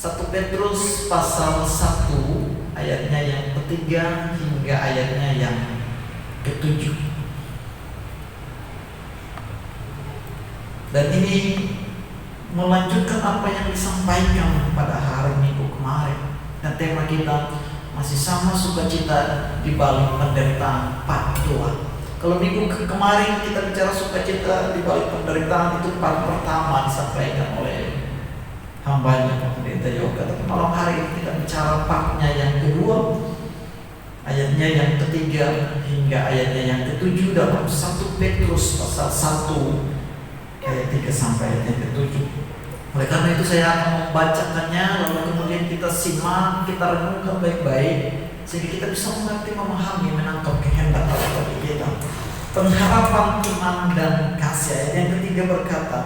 1 Petrus pasal 1 ayatnya yang ketiga hingga ayatnya yang ke-7. Dan ini melanjutkan apa yang disampaikan pada hari Minggu kemarin. Dan tema kita masih sama, sukacita di balik penderitaan part 2. Kalau minggu kemarin kita bicara sukacita di balik penderitaan, itu part pertama disampaikan oleh hambanya Pak Pendeta Yoga. Tapi malam hari ini kita bicara partnya yang kedua, ayatnya yang ketiga hingga ayatnya yang ke-7 dalam 1 Petrus pasal 1 ayat 3 sampai ayat yang ke-7. Oleh karena itu saya akan membacakannya, lalu kemudian kita simak, kita renungkan baik-baik, sehingga kita bisa mengerti, memahami, menangkap kehendak Allah bagi kita. Pengharapan iman dan kasih. Ayat yang ketiga berkata,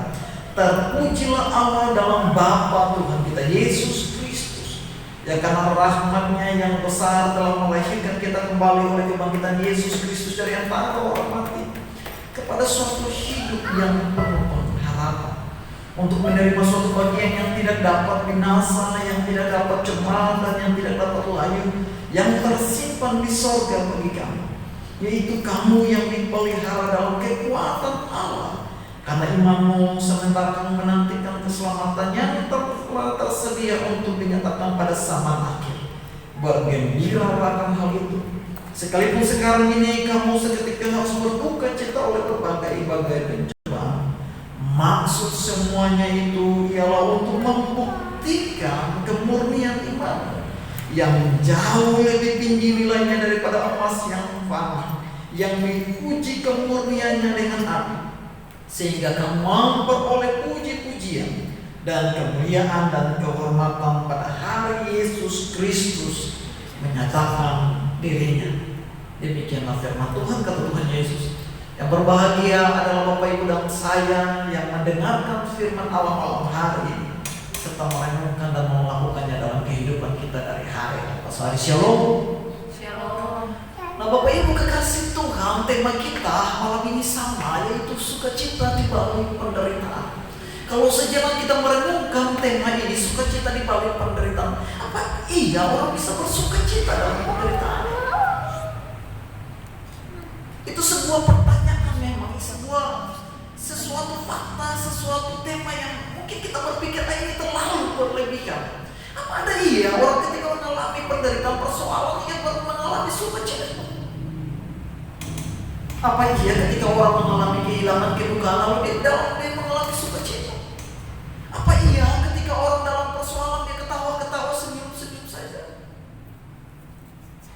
terpujilah Allah dalam Bapa Tuhan kita Yesus Kristus, ya karena rahmat-Nya yang besar telah melahirkan kita kembali oleh kebangkitan Yesus Kristus dari antara orang mati kepada suatu hidup yang penuh pengharapan, untuk menerima suatu bagian yang tidak dapat binasa, yang tidak dapat cemar, dan yang tidak dapat layu, yang tersimpan di sorga bagi kamu, yaitu kamu yang dipelihara dalam kekuatan Allah karena imanmu, sementara kamu menantikan keselamatan yang telah tersedia untuk dinyatakan pada zaman akhir. Bergembira akan hal itu, sekalipun sekarang ini kamu seketika harus berduka cita oleh berbagai pencobaan. Maksud semuanya itu ialah untuk membuktikan kemurnian imanmu yang jauh lebih tinggi nilainya daripada emas yang fana, yang diuji kemurniannya dengan api, sehingga kamu memperoleh puji-pujian dan kemuliaan dan kehormatan pada hari Yesus Kristus menyatakan dirinya. Demikianlah firman Tuhan, kata Tuhan Yesus. Yang berbahagia adalah Bapak Ibu dan saya yang mendengarkan firman Allah malam hari ini, serta merenungkan dan melakukannya dalam kehidupan kita dari hari lepas hari. Shalom. Shalom. Nah Bapak Ibu kekasih Tuhan, tema kita malam ini sama, yaitu sukacita di balik penderitaan. Kalau sejenak kita merenungkan tema ini, sukacita di balik penderitaan, apa iya orang bisa bersukacita dalam penderitaan? Itu sebuah pertanyaan, memang sesuatu fakta, sesuatu tema yang mungkin kita berpikir ini terlalu berlebihan. Apa ada iya orang ketika mengalami penderitaan, persoalan yang baru mengalami sukacita? Apa iya ketika orang mengalami kehilangan, kedukaan, lalu dia mengalami sukacita? Apa iya ketika orang dalam persoalan dia ketawa-ketawa, senyum-senyum saja?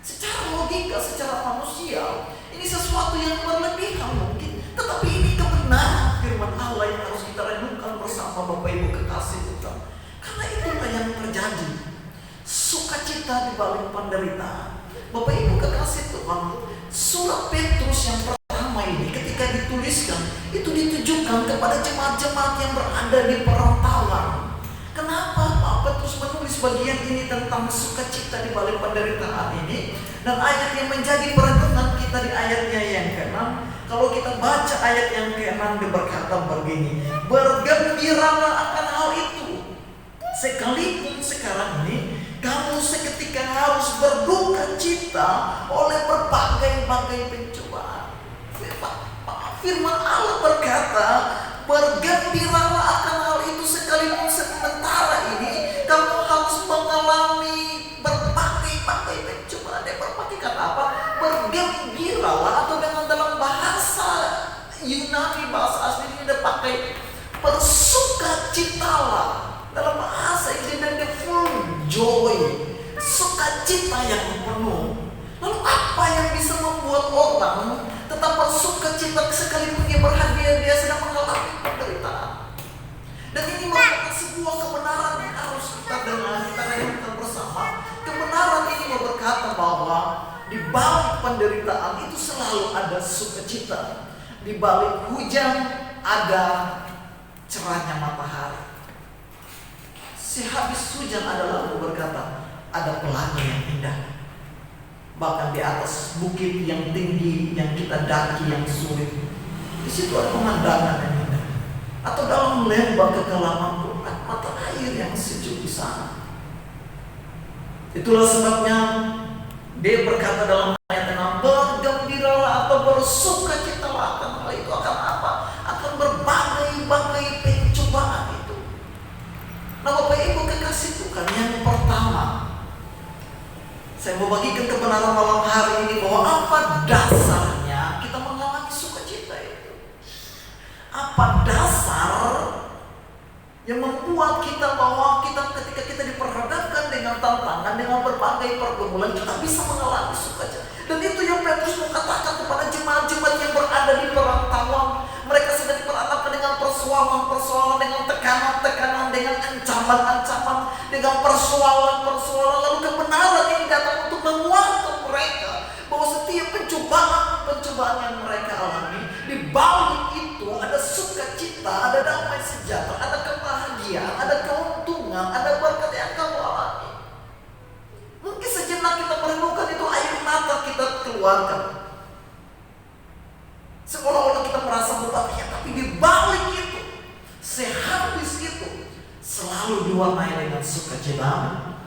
Secara logika, secara manusia, ini sesuatu yang berlebihan mungkin, tetapi ini kebenaran firman Allah yang harus kita renungkan bersama Bapak Ibu kekasih Tuhan. Karena itulah yang terjadi, sukacita di balik penderitaan. Bapak Ibu kekasih Tuhan, surat Petrus yang pertama ini ketika dituliskan, itu ditujukan kepada jemaat-jemaat yang berada di perantauan. Kenapa Pak Petrus menulis bagian ini tentang sukacita di balik penderitaan ini? Dan ayat yang menjadi perenungan kita di ayatnya yang ke-6, kalau kita baca ayat yang ke-6, dia berkata begini, bergembiralah akan hal itu, sekalipun sekarang ini kamu seketika harus berduka cita oleh berbagai pencobaan. Firman Allah berkata, bergembiralah akan hal itu, sekalipun sementara ini kamu harus mengalami berbagai pencobaan. Dia berbagai kata apa? Bergembiralah, atau dengan dalam bahasa Yunani, bahasa aslinya dia pakai bersukacitalah. Dalam bahasa Inggris dia full joy, sukacita yang penuh. Lalu apa yang bisa membuat orang tetap bersukacita sekalipun dia sedang mengalami penderitaan? Dan ini merupakan sebuah kebenaran yang harus kita dengar, kita renungkan bersama. Kebenaran ini berkata bahwa di balik penderitaan itu selalu ada sukacita. Di balik hujan ada cerahnya matahari. Sehabis hujan ada lalu berkata, ada pelangi yang indah. Bahkan di atas bukit yang tinggi yang kita daki yang sulit, di situ ada pemandangan yang indah. Atau dalam lembah kekelaman pun ada mata air yang sejuk di sana. Itulah sebabnya dia berkata dalam ayat 6, bergembiralah atau bersukacitalah akan hal itu. Akan apa? Akan berbagai-bagai pencobaan itu. Nah Bapak Ibu kekasih Tuhan, yang pertama saya mau bagikan kebenaran malam hari ini bahwa apa dasarnya kita mengalami sukacita itu. Apa dasar yang membuat kita bahwa ketika kita diperhadapkan dengan tantangan, dengan berbagai pergumulan, kita bisa mengalami sukacita. Dan itu yang Petrus mau katakan kepada jemaat-jemaat yang berada di perantauan. Mereka sedang diperhadapkan dengan persoalan-persoalan, dengan tekanan-tekanan, dengan ancaman-ancaman, dengan persoalan-persoalan. Lalu kebenaran ini datang untuk menguatkan mereka bahwa setiap pencobaan yang mereka alami, di balik itu ada sukacita, ada damai sejahtera, ada kebahagiaan, ada keuntungan, ada berkat yang kamu alami. Mungkin sejenak kita merenungkan itu, air mata kita keluarkan, seolah-olah kita merasa berbahagia, tapi di balik itu, sehabis itu selalu diwarnai dengan sukacita.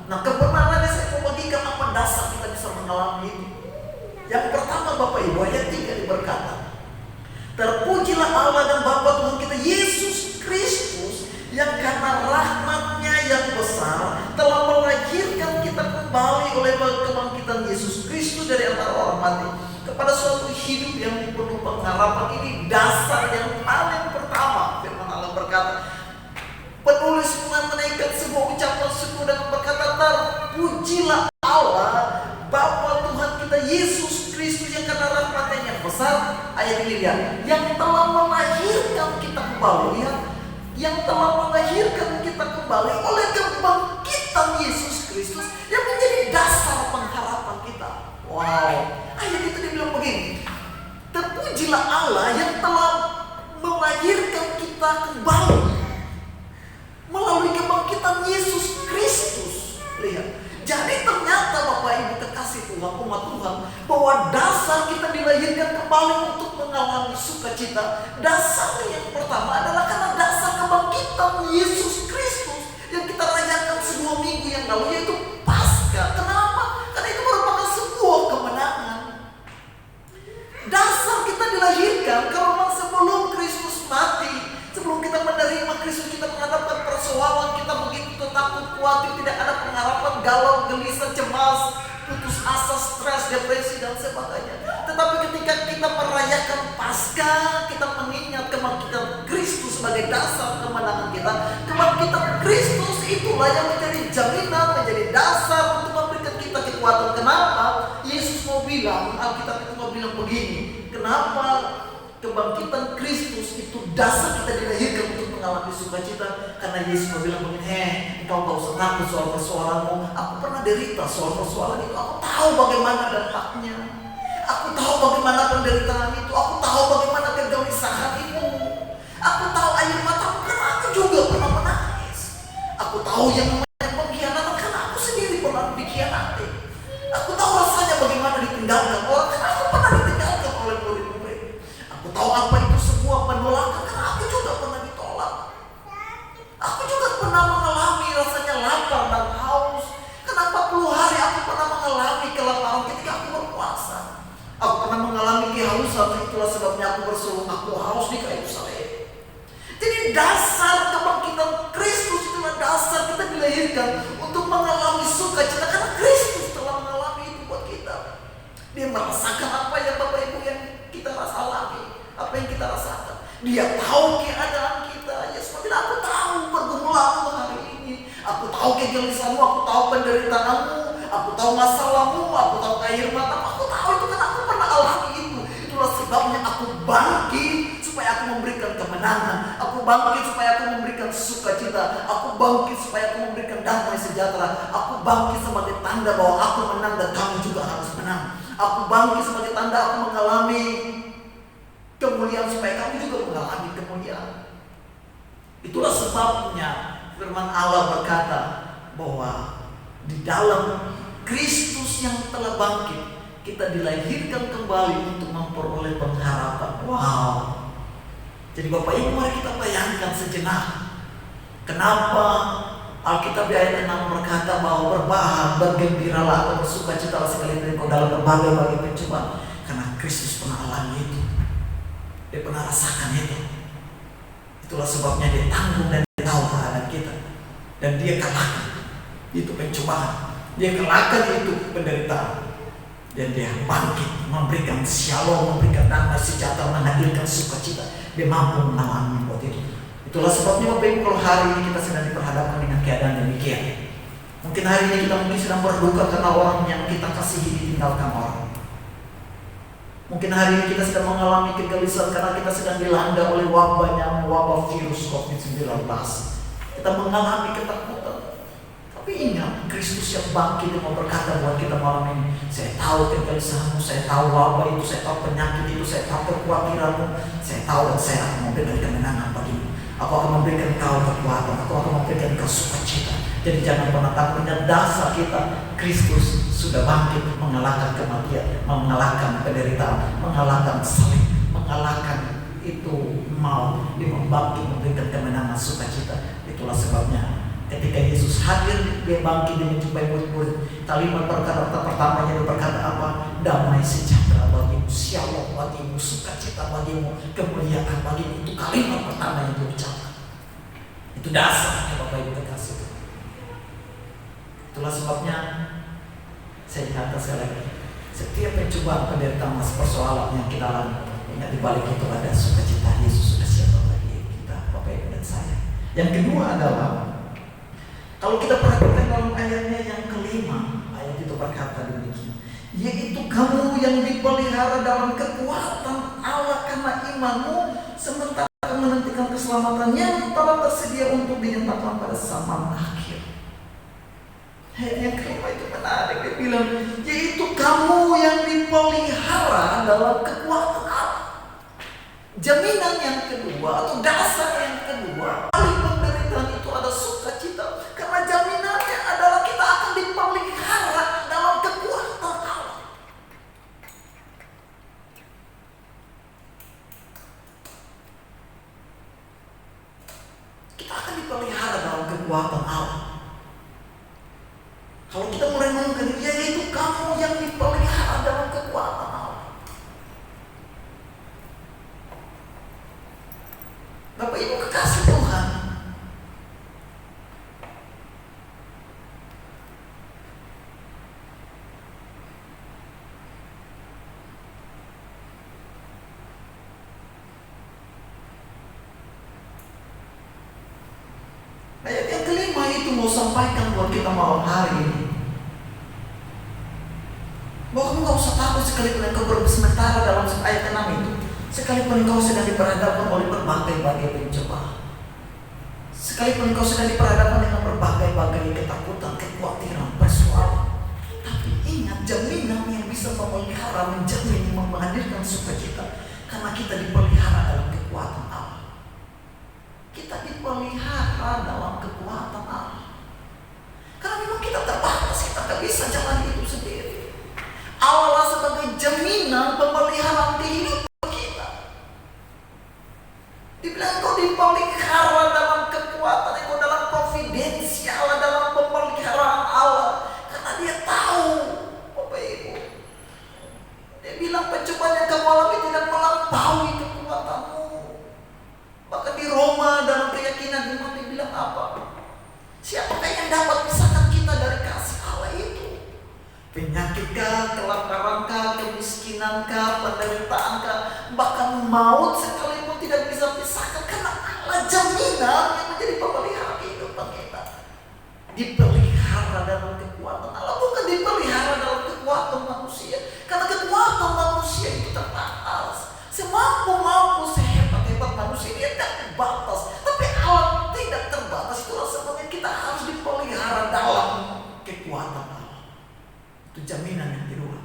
Nah kebenarannya saya mau bagikan apa dasar kita bisa mengalami itu. Yang pertama Bapak Ibu, ayat 3 berkata, terpujilah Allah dan Bapa Tuhan kita Yesus Kristus, yang karena rahmat-Nya yang besar telah melahirkan kita kembali oleh kebangkitan Yesus Kristus dari antara orang mati kepada suatu hidup yang penuh pengharapan. Ini dasar yang paling pertama. Firman Allah berkata, penulis menaikkan sebuah ucapan syukur dengan berkata, terpujilah Allah Bapa Tuhan kita Yesus Kristus, yang karena rahmat-Nya yang besar. Ayat ini lihat, yang telah melahirkan kita kembali, lihat, yang telah melahirkan kita kembali oleh kebangkitan Yesus Kristus yang menjadi dasar pengharapan kita. Wow, ayat itu dibilang begini, terpujilah Allah yang telah melahirkan kita kembali melalui kebangkitan Yesus Kristus. Lihat, jadi ternyata Bapak Ibu kekasih Tuhan, umat Tuhan, bahwa dasar kita dilahirkan kembali untuk mengalami sukacita, dasar yang pertama adalah karena dasar kebangkitan Yesus Kristus yang kita rayakan sebuah minggu yang lalu, yaitu Paskah. Kenapa? Karena itu merupakan sebuah kemenangan. Dasar kita dilahirkan karena sebelum Kristus mati, sebelum kita menerima Kristus, kita menghadapkan persoalan, kita begitu takut, khawatir, tidak ada pengharapan, galau, gelisah, cemas, putus asa, stres, depresi, dan sebagainya. Tetapi ketika kita merayakan Paskah, kita mengingat kebangkitan Kristus sebagai dasar kemenangan kita. Kebangkitan Kristus itulah yang menjadi jaminan, menjadi dasar untuk memberikan kita kekuatan. Kenapa? Yesus mau bilang, Alkitab itu mau bilang begini, kenapa kebangkitan Kristus itu dasar kita dilahirkan untuk mengalami sukacita? Karena Yesus mau bilang begini, engkau gak usah takut soal persoalanmu. Aku pernah derita soal persoalan itu. Aku tahu bagaimana dampaknya. Aku tahu bagaimana penderitaan itu. Aku tahu bagaimana kegelisahan itu. Aku tahu air mata, karena aku juga pernah menangis. Aku tahu yang namanya pengkhianatan, karena aku sendiri pernah dikhianati. Aku tahu rasanya bagaimana ditinggalkan orang, karena aku pernah ditinggalkan oleh murid-murid. Aku tahu apa itu sebuah penolakan, karena aku juga pernah ditolak. Aku juga pernah mengalami rasanya lapar dan haus. Kenapa 40 hari aku pernah mengalami kelaparan ketika aku berpuasa. Aku pernah mengalami kehausan, itulah sebabnya aku berseru, aku haus di kayu salib. Jadi dasar kebangkitan Kristus itulah dasar kita dilahirkan untuk mengalami sukacita, karena Kristus telah mengalami itu buat kita. Dia merasakan apa yang Bapak Ibu yang kita alami, apa yang kita rasakan. Dia tahu keadaan kita. Ya seperti aku tahu pergumulanmu hari ini, aku tahu kegelisahanmu, aku tahu penderitaanmu, aku tahu masalahmu, aku tahu air matamu, aku tahu itu karena aku pernah alami itu. Itulah sebabnya aku bangkit supaya aku memberikan kemenangan. Aku bangkit supaya aku memberikan sukacita. Aku bangkit supaya aku memberikan damai sejahtera. Aku bangkit sebagai tanda bahwa aku menang dan kamu juga harus menang. Aku bangkit sebagai tanda aku mengalami kemuliaan supaya kamu juga mengalami kemuliaan. Itulah sebabnya firman Allah berkata bahwa di dalam Kristus yang telah bangkit, kita dilahirkan kembali untuk memperoleh pengharapan. Wow. Jadi Bapak Ibu, mari kita bayangkan sejenak, kenapa Alkitab di ayat 6 berkata bahwa bergembiralah atau bersukacitalah sekalipun engkau dalam berbagai pencobaan, karena Kristus pernah alami itu. Dia pernah rasakan itu. Itulah sebabnya dia tanggung dan dia tahu keadaan kita. Dan dia kalahkan itu pencobaan. Dia kalahkan itu penderitaan. Dan dia bangkit, memberikan shalom, memberikan damai sejahtera, menghadirkan sukacita. Dia mampu mengalami buat itu. Itulah sebabnya Bapak Ibu, kalau hari ini kita sedang diperhadapkan dengan keadaan demikian, mungkin hari ini kita sedang berduka karena orang yang kita kasihi ditinggalkan orang. Mungkin hari ini kita sedang mengalami kegelisahan karena kita sedang dilanda oleh wabah virus COVID-19. Kita mengalami ketakutan. Tapi ingat, Kristus yang bangkit dan mau berkata buat kita malam ini, saya tahu kegelisahanmu, saya tahu wabah itu, saya tahu penyakit itu, saya tahu kekhawatiranmu, saya tahu dan saya akan memberikan kemenangan bagimu. Aku akan memberikan kau kekuatan, aku akan memberikan kau sukacita. Jadi jangan pernah takut, dengan dasar kita Kristus sudah bangkit, mengalahkan kematian, mengalahkan penderitaan, mengalahkan salib, mengalahkan itu mau, dia membangkit, memberikan kemenangan sukacita. Itulah sebabnya ketika Yesus hadir, dia bangkit dan menjumpai murid-murid. Kalimat berkata pertamanya dia berkata apa? Damai sejahtera bagimu, shalom bagimu, sukacita bagimu, kemuliaan bagimu. Itu kalimat pertama yang dia ucapkan. Itu dasarnya Bapak Ibu terkasih. Itulah sebabnya saya ingatkan sekali lagi, setiap pencobaan, penderitaan, persoalan yang kita alami, ingat di balik itu ada sukacita. Yesus sudah siap bagi kita, Bapak Ibu dan saya. Yang kedua adalah, kalau kita perhatikan dalam ayatnya yang kelima, ayat itu berkata demikian, yaitu kamu yang dipelihara dalam kekuatan Allah karena imanmu, sementara menantikan keselamatan yang telah tersedia untuk dinyatakan pada zaman akhir. Ayat yang kelima itu menarik, dia bilang, yaitu kamu yang dipelihara dalam kekuatan Allah. Jaminan yang kedua atau dasar yang kedua, paling penderitaan itu ada sukacita, karena jaminannya adalah kita akan dipelihara dalam kekuatan Allah. Kita akan dipelihara dalam kekuatan Allah. Kalau kita merenungkan, yaitu kamu yang dipelihara dalam kekuatan Allah. Bapak Ibu kekasih Tuhan, ayat yang kelima itu mau sampaikan buat kita malam hari ini, bahwa kamu gak usah takut sekalipun engkau sementara dalam ayat 6 itu, sekalipun engkau sedang diperhadapkan oleh berbagai pencobaan, sekalipun engkau sedang diperhadapkan dengan berbagai ketakutan, kekhawatiran, persoalan, tapi ingat jaminan yang bisa memelihara, menjamin, menghadirkan sukacita, karena kita dipelihara dalam kekuatan Allah. Kita dipelihara dalam kekuatan Allah. Karena memang kita terbatas, kita gak bisa jalan hidup sendiri. Allah sebagai jaminan pemeliharaan kehidupan kita. Dibilang kau dipelihara dalam kekuatan, kau dalam providensi Allah, dalam pemeliharaan Allah. Karena dia tahu, Bapak Ibu, dia bilang pencobaan yang kamu alami tidak melampaui kekuatanmu. Bahkan di Roma dalam keyakinan iman dia bilang apa? Siapakah yang dapat pisahkan kita dari kasih Allah itu? Penyakitkah, kelaparankah, kemiskinanKah, penderitaankah, bahkan maut sekalipun tidak bisa pisahkan, karena Allah jaminan yang menjadi pemelihara kehidupan kita. Dipelihara dalam kekuatan Allah, bukan dipelihara dalam kekuatan manusia, karena kekuatan manusia itu terbatas. Semampu-mampu, sehebat-hebat manusia dia tidak terbatas, tapi Allah tidak terbatas. Itulah sebabnya kita harus dipelihara dalam kekuatan Allah. Itu jaminan yang kedua.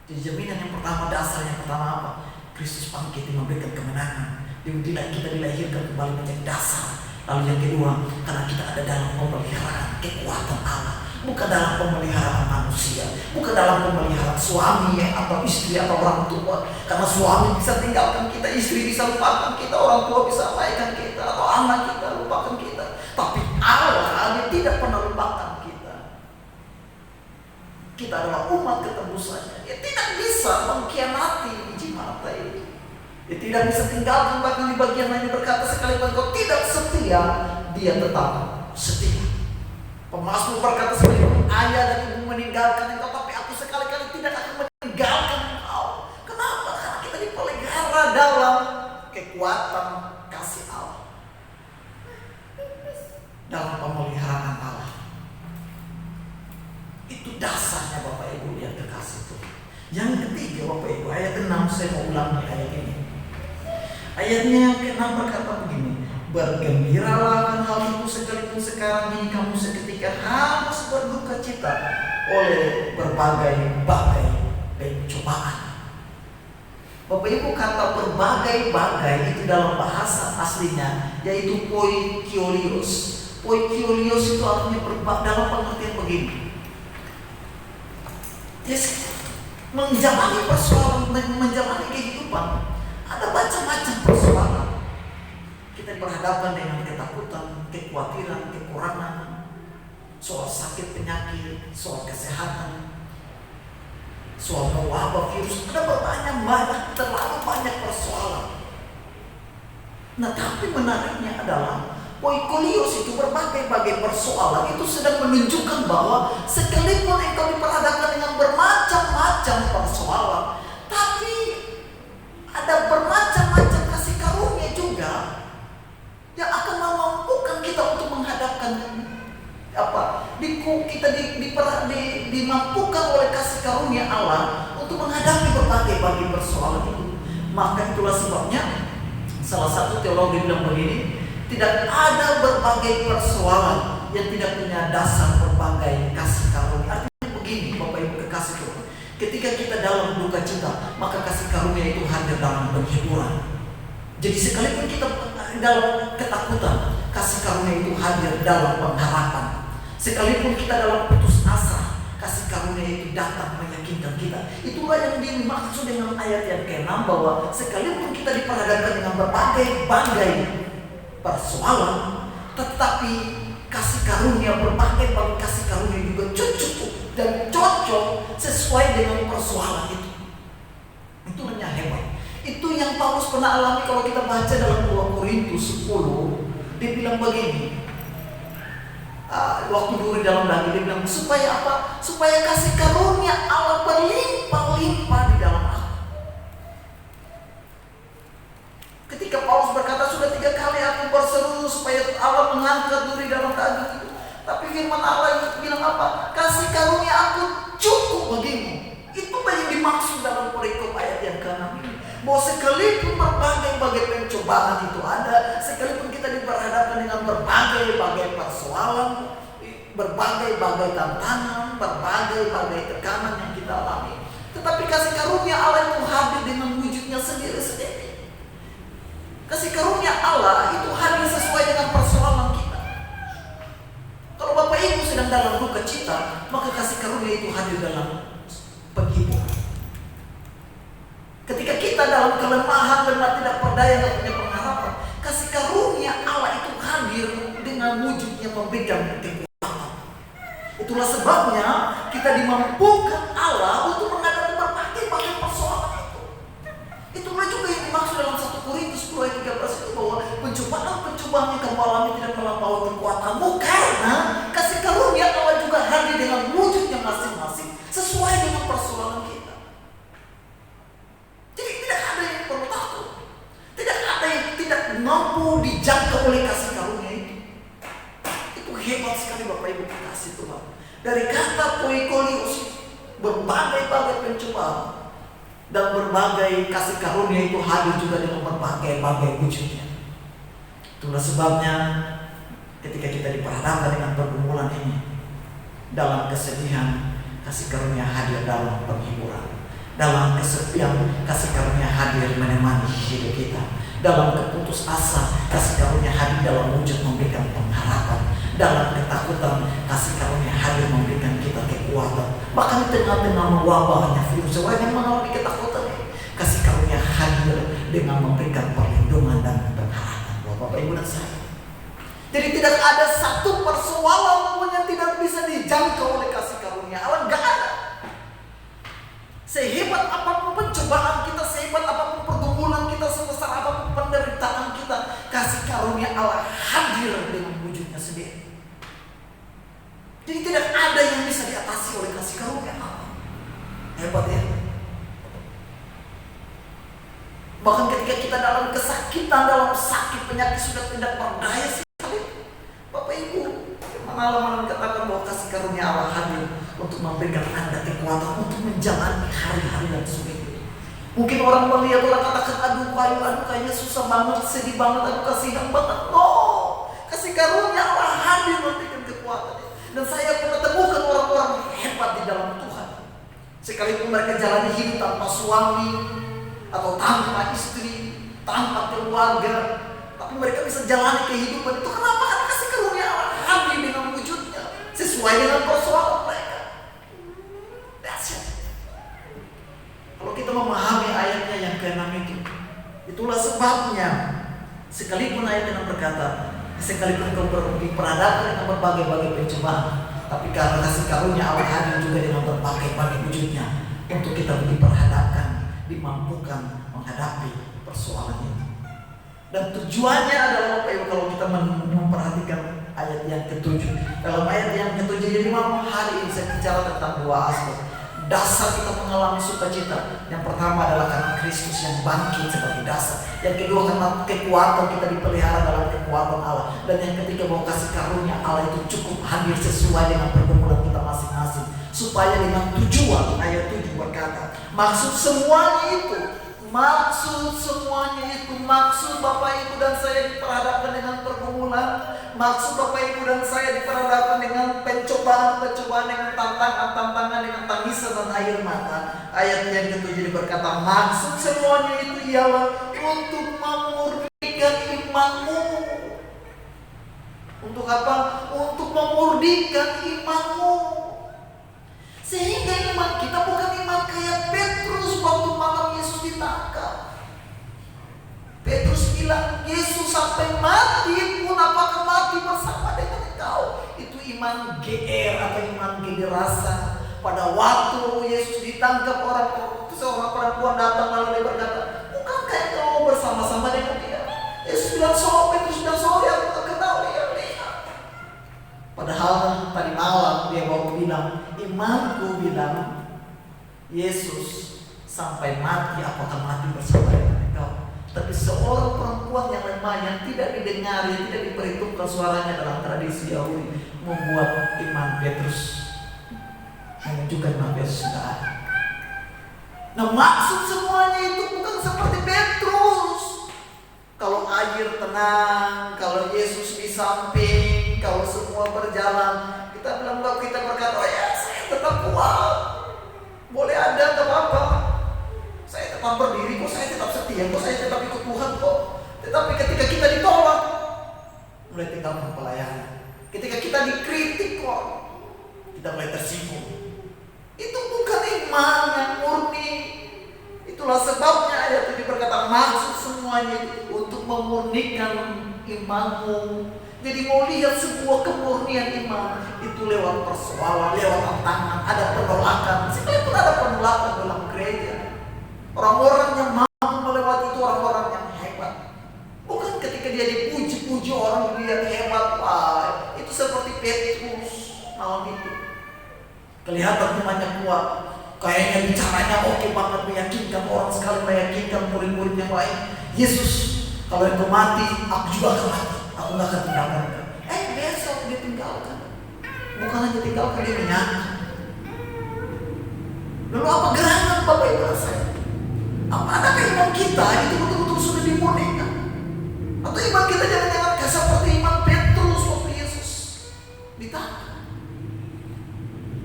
Jadi jaminan yang pertama, dasar yang pertama apa? Kristus bangkit memberikan kemenangan. Kita dilahirkan kembali menjadi dasar. Lalu yang kedua, karena kita ada dalam pemeliharaan kekuatan Allah, bukan dalam pemeliharaan manusia, bukan dalam pemeliharaan suami atau istri atau orang tua. Karena suami bisa tinggalkan kita, istri bisa lupakan kita, orang tua bisa abaikan kita, atau anak kita lupakan kita. Tapi Allah tidak bisa tinggalkan. Bahkan di bagian lain berkata, sekalipun kau tidak setia, dia tetap setia. Pemazmur berkata, sekalipun ayah dan ibu meninggalkan engkau, tapi aku sekali-kali tidak akan meninggalkan engkau. Kenapa? Karena kita dipelihara dalam kekuatan kasih Allah, dalam pemeliharaan Allah. Itu dasarnya Bapak Ibu yang kekasih itu. Yang ketiga Bapak Ibu, ayat 6, saya mau ulangi ayat ini. Ayatnya yang ke-6 berkata begini, bergembiralah akan hal itu sekalipun sekarang ini kamu seketika harus berduka cita oleh berbagai-bagai pencobaan. Bapak Ibu, kata berbagai-bagai itu dalam bahasa aslinya yaitu poikiolios. Poikiolios itu artinya dalam pengertian begini. Yes, menjalani persoalan, menjalani kehidupan, ada macam-macam persoalan. Kita berhadapan dengan ketakutan, kekhawatiran, kekurangan, soal sakit penyakit, soal kesehatan, soal wabah virus. Ada banyak, terlalu banyak persoalan. Nah, tapi menariknya adalah poikolios itu berbagai-bagai persoalan itu sedang menunjukkan bahwa sekalipun engkau diperhadapkan dengan bermacam-macam persoalan, tapi ada bermacam-macam kasih karunia juga yang akan memampukan kita untuk menghadapkan dimampukan oleh kasih karunia Allah untuk menghadapi berbagai-bagai persoalan itu. Maka itulah sebabnya salah satu teologi bilang begini, tidak ada berbagai persoalan yang tidak punya dasar berbagai kasih karunia. Artinya begini Bapak Ibu kekasih Tuhan, ketika kita dalam duka cita, maka kasih karunia itu hadir dalam penghiburan. Jadi sekalipun kita dalam ketakutan, kasih karunia itu hadir dalam pengharapan. Sekalipun kita dalam putus asa, kasih karunia itu datang meyakinkan kita. Itulah yang dimaksud dengan ayat yang ke-6, bahwa sekalipun kita diperhadapkan dengan berbagai-bagai persoalan, tetapi kasih karunia, berbagai-bagai kasih karunia juga cukup dan cocok sesuai dengan persoalan itu. Itu hanya hebat. Itu yang Paulus pernah alami. Kalau kita baca dalam 2 Korintus 10, dia bilang begini, waktu dulu di dalam daging, dia bilang supaya apa? Supaya kasih karunia Allah berlimpah-limpah di dalam aku. Ketika Paulus berkata, sudah 3 kali aku berseru supaya Allah mengangkat duri dalam daging itu, tapi firman Allah itu bilang apa? Kasih karunia aku cukup bagimu. Itulah yang dimaksud dalam perikop ayat yang ke-6 ini, bahwa sekalipun berbagai-bagai pencobaan itu ada, sekalipun kita diperhadapkan dengan berbagai-bagai persoalan, berbagai-bagai tantangan, berbagai-bagai tekanan yang kita alami, tetapi kasih karunia Allah itu hadir dengan wujudnya sendiri-sendiri. Kasih karunia Allah itu hadir sesuai dengan persoalan kita. Kalau Bapak Ibu sedang dalam duka cita, maka kasih karunia itu hadir dalam penghiburan. Ketika kita dalam kelemahan, lemah, tidak berdaya, tidak punya pengharapan, kasih karunia Allah itu hadir dengan wujudnya memberikan kekuatan. Itulah sebabnya kita dimampukan Allah untuk menghadapi berbagai persoalan itu. Itulah juga yang dimaksud dalam 1 Korintus 10 ayat 13 itu, bahwa pencobaan-pencobaan yang kamu alami tidak melampaui kekuatanmu, karena kasih karunia Allah juga hadir dengan wujudnya masing-masing sesuai dengan persoalan kita. Jadi tidak ada yang perlu takut, tidak ada yang tidak mampu dijangkau oleh kasih karunia itu. Itu hebat sekali Bapak Ibu kasih Tuhan. Dari kata poikolios, berbagai-bagai pencobaan dan berbagai kasih karunia itu hadir juga dengan berbagai wujudnya. Itulah sebabnya ketika kita diperhadapkan dengan pergumulan ini, dalam kesedihan, kasih karunia hadir dalam penghiburan. Dalam kesepian, kasih karunia hadir menemani hidup kita. Dalam keputus asa, kasih karunia hadir dalam wujud memberikan pengharapan. Dalam ketakutan, kasih karunia hadir memberikan kita kekuatan. Bahkan di tengah-tengah wabahnya virus yang mengalami ketakutan, kasih karunia hadir dengan memberikan perlindungan dan pengharapan buat Bapak Ibu dan saya. Jadi tidak ada satu persoalan pun yang tidak bisa dijangkau oleh kasih karunia Allah. Gak ada. Sehebat apapun pencobaan kita, sehebat apapun pergumulan kita, sebesar karunia Allah hadir dengan wujudnya sendiri. Jadi tidak ada yang bisa diatasi oleh kasih karunia Allah. Hebat ya. Bahkan ketika kita dalam kesakitan, dalam sakit, penyakit sudah tidak berdaya sekali, Bapak Ibu, pengalaman katakan bahwa kasih karunia Allah hadir untuk memberikan Anda kekuatan untuk menjalani hari-hari yang sulit. Mungkin orang melihat, orang katakan, aduh kayaknya susah banget, sedih banget, aduh kasihan banget. No, kasih karunia Allah hadir memberikan kekuatan. Dan saya pernah temukan orang-orang hebat di dalam Tuhan. Sekalipun mereka jalani hidup tanpa suami, atau tanpa istri, tanpa keluarga, tapi mereka bisa jalani kehidupan itu. Kenapa? Karena kasih karunia Allah hadir dengan wujudnya sesuai dengan persoalan mereka. Dahsyat. Kalau kita memahami ayatnya yang ke-6 itu, itulah sebabnya sekalipun ayatnya berkata, sekalipun kau diperhadapkan dengan berbagai-bagai pencobaan, tapi karena kasih karunia Allah hadir juga dengan berbagai-bagai wujudnya untuk kita diperhadapkan, dimampukan menghadapi persoalan ini. Dan tujuannya adalah Bapak Ibu, kalau kita memperhatikan ayat yang ke-7. Dalam ayat yang ke-7 jadi malam hari ini saya bicara tentang dua aspek. Dasar kita mengalami sukacita. Yang pertama adalah karena Kristus yang bangkit sebagai dasar. Yang kedua karena kekuatan kita dipelihara dalam kekuatan Allah. Dan yang ketiga bahwa kasih karunia Allah itu cukup hadir sesuai dengan pergumulan kita masing-masing. Supaya dengan tujuan, ayat 7 berkata, maksud semuanya itu, maksud Bapak Ibu dan saya diperhadapkan dengan pergumulan, maksud Bapak Ibu dan saya diperhadapkan dengan pencobaan, dengan tantangan, dengan tangisan dan air mata. Ayat yang ke-7 berkata, maksud semuanya itu ialah untuk memurnikan imanmu. Untuk apa? Untuk memurnikan imanmu. Sehingga iman kita bukan iman kayak Petrus waktu malam Yesus ditangkap. Petrus bilang, Yesus sampai mati pun apakah mati bersama dengan engkau. Itu iman GR atau iman generasa. Pada waktu Yesus ditangkap, seorang perempuan datang lalu dia berkata, bukankah engkau bersama-sama dengan dia? Yesus bilang, Petrus bilang, sorry aku tak kenal dia. Padahal tadi malam dia baru bilang, imanku bilang, Yesus sampai mati apakah mati bersama dengan engkau. Tapi seorang perempuan yang lemah, yang tidak didengari, tidak diperhitungkan suaranya dalam tradisi Yahudi, membuat iman Petrus menunjukkan iman Petrus tidak ada. Nah, maksud semuanya itu bukan seperti Petrus. Kalau air tenang, kalau Yesus di samping, kalau semua berjalan, kita berkata, oh ya saya tetap kuat, boleh ada gak apa-apa, saya tetap berdiri kok, saya tetap setia kok, saya tetap ikut Tuhan kok. Tetapi ketika kita ditolak, mulai tinggalkan pelayanan. Ketika kita dikritik kok, kita mulai tersinggung. Itu bukan iman yang murni. Itulah sebabnya ayat ini berkata, maksud semuanya untuk memurnikan imanmu. Jadi mau lihat sebuah kemurnian iman itu lewat persoalan, lewat tantangan, ada penolakan. Sekalipun ada penolakan dalam gereja, orang-orang yang mampu melewati itu orang-orang yang hebat. Bukan ketika dia dipuji-puji orang dia hebat, wah itu seperti Petrus malam itu. Kelihatan imannya kuat, kayaknya bicaranya oke banget, meyakinkan orang sekali, meyakinkan murid-murid yang lain. Yesus, kalau engkau mati, aku juga akan mati. Aku gak akan tinggalkan. Besok dia tinggalkan. Bukan hanya tinggalkan, dia menyangka. Lalu apa gerangan Bapak Ibu saya? Apakah iman kita itu betul-betul sudah dimurnikan? Atau iman kita jangan-jangan seperti iman Petrus waktu Yesus ditangkap?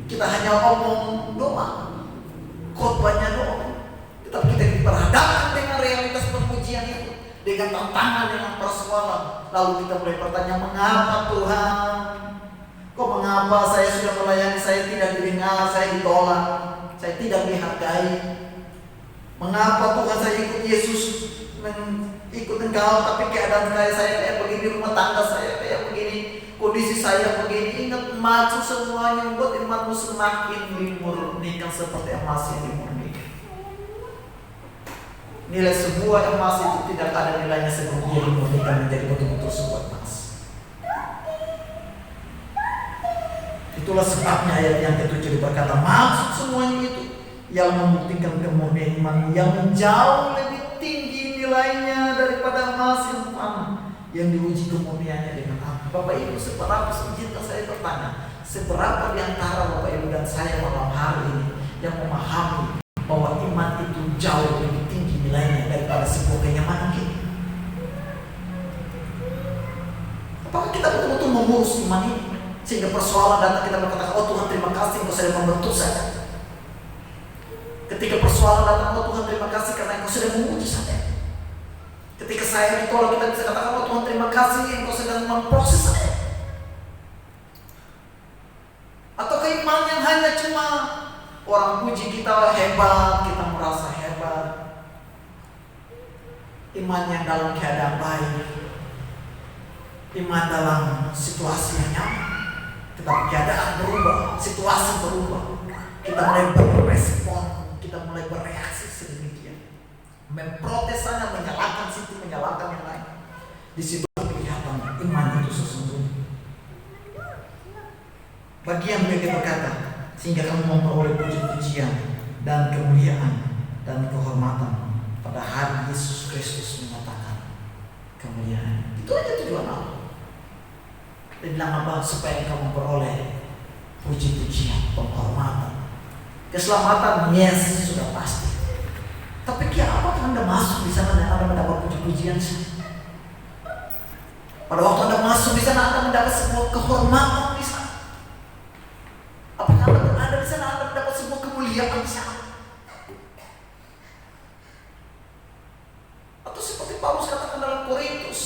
Kita hanya omong doang, khotbahnya doang, tetapi kita diperhadapkan dengan realitas pemujian itu, dengan tantangan, dengan persoalan. Lalu kita mulai bertanya, mengapa Tuhan? Kok mengapa saya sudah melayani, saya tidak didengar, saya ditolak, saya tidak dihargai? Mengapa Tuhan saya ikut Yesus, ikut engkau, tapi keadaan saya kayak begini, rumah tangga saya kayak begini, kondisi saya begini. Ingat, maksud semuanya membuat imanmu semakin dimurnikan seperti emas yang dimurnikan. Nilai sebuah emas itu tidak ada nilainya sebelum dia dimurnikan menjadi betul-betul sebuah emas. Itulah sebabnya ayat yang ke-7 berkata, maksud semuanya itu yang membuktikan kemurnian iman yang jauh lebih tinggi nilainya daripada emas yang fana, yang diuji kemurniannya dengan api. Bapak Ibu, seberapa sebentar saya bertanya, seberapa di antara Bapak Ibu dan saya malam hari ini yang memahami bahwa iman itu jauh lebih tinggi nilainya daripada sebuah kenyamanan kita? Apakah kita betul-betul mengurus iman ini sehingga persoalan datang kita berkata, oh Tuhan terima kasih Engkau sudah membentuk saya. Ketika persoalan datang, oh Tuhan terima kasih karena Engkau sudah menguji saya. Ketika saya ditolak, kita bisa katakan, oh Tuhan terima kasih Engkau sedang memproses saya. Atau iman yang hanya cuma orang puji kita hebat, kita merasa hebat. Iman yang dalam keadaan baik, iman dalam situasi yang nyaman, tetapi keadaan berubah, situasi berubah, kita mulai berrespon, kita mulai bereaksi sedemikian, memprotes sana, menyalahkan situ, menyalahkan yang lain. Di situ kelihatan iman itu sesungguhnya. Bagian mereka berkata, sehingga kamu memperoleh puji-pujian dan kemuliaan dan kehormatan pada hari Yesus Kristus menyatakan kemuliaan. Itu aja tujuan Allah. Dia bilang apa? Supaya kamu memperoleh puji-pujian, penghormatan, keselamatan. Yes, sudah pasti. Tapi apakah Anda masuk di sana dan Anda mendapat puji-pujian? Pada waktu Anda masuk di sana, Anda mendapat sebuah kehormatan di sana. Apakah Anda berada di sana, Anda mendapat sebuah kemuliaan di sana? Atau seperti Paulus katakan dalam Korintus,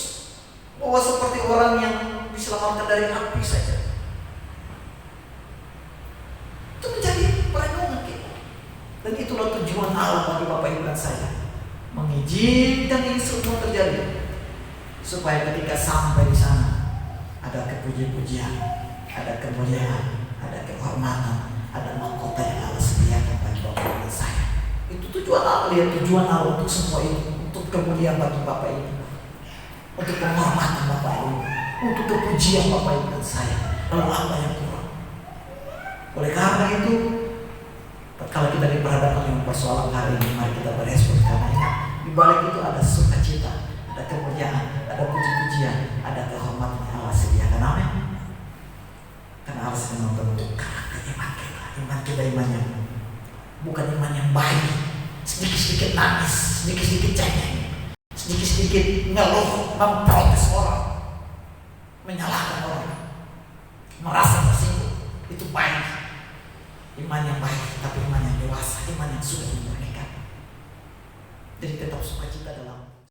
bahwa seperti orang yang diselamatkan dari api saja. Itu menjadi perenungan kita. Dan itulah tujuan Allah bagi Bapak Ibu dan saya, mengizinkan ini semua terjadi, supaya ketika sampai di sana ada kepuji-pujian, ada kemuliaan, ada kehormatan, ada mahkota yang Allah sediakan bagi Bapak Ibu dan saya. Itu tujuan Allah, lihat tujuan Allah untuk semua itu, untuk kemuliaan bagi Bapak Ibu, untuk penghormatan Bapak Ibu, untuk kepujian Bapak Ibu dan saya. Lalu apa yang kurang? Oleh karena itu, kalau kita diperhadapkan dengan persoalan hari ini, mari kita berespon karena ini. Di balik itu ada sukacita, ada kemuliaan, ada puji-pujian, ada kehormatan yang Allah sediakan. Amin. Karena Allah sedang membentuk karakter iman kita. Iman kita iman yang bukan iman yang baik, sedikit-sedikit nangis, sedikit-sedikit cengeng, sedikit-sedikit ngeluh, memprotes orang, menyalahkan orang, merasa tersinggung. Itu baik. Iman yang baik, tapi iman yang dewasa, iman yang sudah dimurnikan. Jadi tetap sukacita dalam